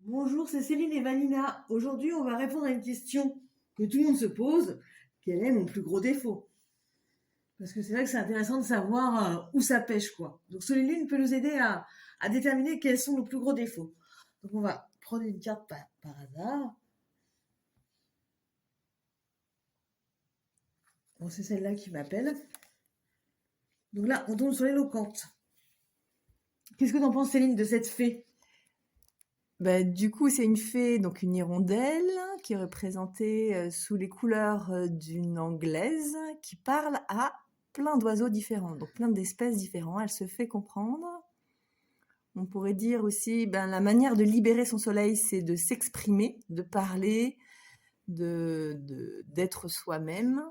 Bonjour, c'est Céline et Vanina. Aujourd'hui, on va répondre à une question que tout le monde se pose. Quel est mon plus gros défaut? Parce que c'est vrai que c'est intéressant de savoir où ça pêche, quoi. Donc, Solilune peut nous aider à déterminer quels sont nos plus gros défauts. Donc, on va prendre une carte par hasard. Bon, c'est celle-là qui m'appelle. Donc là, on tombe sur l'éloquente. Qu'est-ce que t'en penses, Céline, de cette fée? Bah, du coup, c'est une fée, donc une hirondelle, qui est représentée sous les couleurs d'une anglaise qui parle à plein d'oiseaux différents, donc plein d'espèces différentes. Elle se fait comprendre. On pourrait dire aussi, la manière de libérer son soleil, c'est de s'exprimer, de parler, d'être soi-même.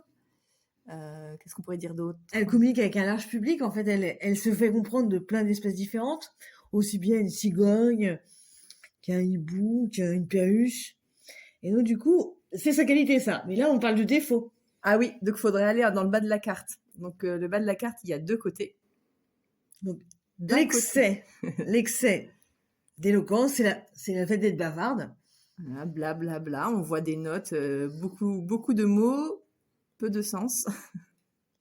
Qu'est-ce qu'on pourrait dire d'autre? Elle communique avec un large public. En fait, elle se fait comprendre de plein d'espèces différentes. Aussi bien une cigogne qu'un hibou, qu'une perruche. Et donc, du coup, c'est sa qualité, ça. Mais là, on parle de défaut. Ah oui, donc il faudrait aller dans le bas de la carte. Donc le bas de la carte, il y a deux côtés. Donc, D'un côté, l'excès d'éloquence, c'est le fait d'être bavarde. voilà, blablabla, on voit des notes, beaucoup de mots, peu de sens.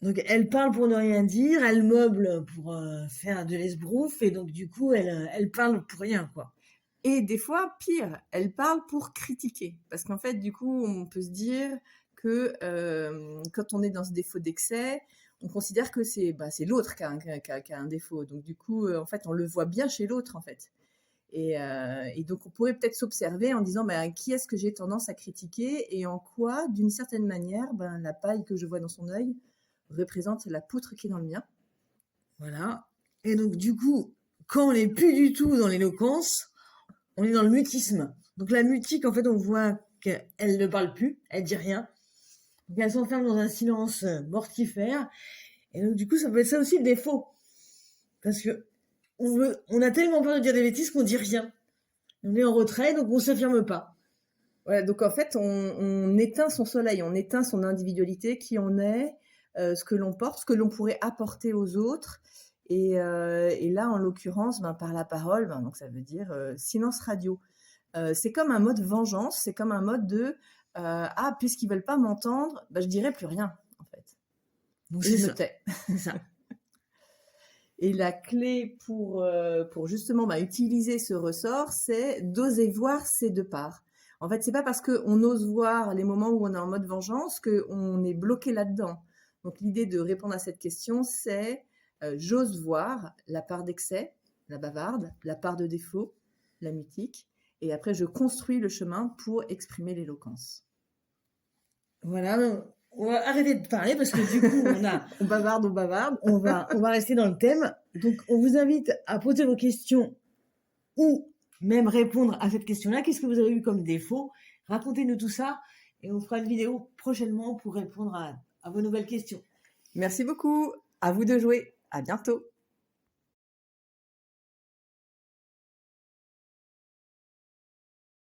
Donc, elle parle pour ne rien dire, elle meuble pour faire de l'esbrouf, et donc, du coup, elle parle pour rien, quoi. Et des fois, pire, elle parle pour critiquer. Parce qu'en fait, du coup, on peut se dire que quand on est dans ce défaut d'excès, on considère que c'est l'autre qui a un défaut. Donc, du coup, en fait, on le voit bien chez l'autre, en fait. Et donc, on pourrait peut-être s'observer en disant qui est-ce que j'ai tendance à critiquer et en quoi, d'une certaine manière, la paille que je vois dans son œil représente la poutre qui est dans le mien. Voilà. Et donc, du coup, quand on n'est plus du tout dans l'éloquence, on est dans le mutisme. Donc, la mutique, en fait, on voit qu'elle ne parle plus, elle dit rien. Donc, elle s'enferme dans un silence mortifère. Et donc, du coup, ça peut être ça aussi le défaut. Parce que on a tellement peur de dire des bêtises qu'on dit rien. On est en retrait, donc on s'affirme pas. Voilà, donc en fait, on éteint son soleil, on éteint son individualité, qui on est, ce que l'on porte, ce que l'on pourrait apporter aux autres. Et là, en l'occurrence, par la parole, donc ça veut dire silence radio. C'est comme un mode vengeance, c'est comme un mode de ah, puisqu'ils veulent pas m'entendre, je dirai plus rien, en fait. Donc Et c'est je me ça. tais. C'est ça. Et la clé pour justement utiliser ce ressort, c'est d'oser voir ces deux parts. En fait, c'est pas parce qu'on ose voir les moments où on est en mode vengeance qu'on est bloqué là-dedans. Donc l'idée de répondre à cette question, c'est j'ose voir la part d'excès, la bavarde, la part de défaut, la mutique, et après je construis le chemin pour exprimer l'éloquence. Voilà. On va arrêter de parler parce que du coup, On bavarde, on bavarde. on va rester dans le thème. Donc, on vous invite à poser vos questions ou même répondre à cette question-là. Qu'est-ce que vous avez eu comme défaut? Racontez-nous tout ça et on fera une vidéo prochainement pour répondre à vos nouvelles questions. Merci beaucoup. À vous de jouer. À bientôt.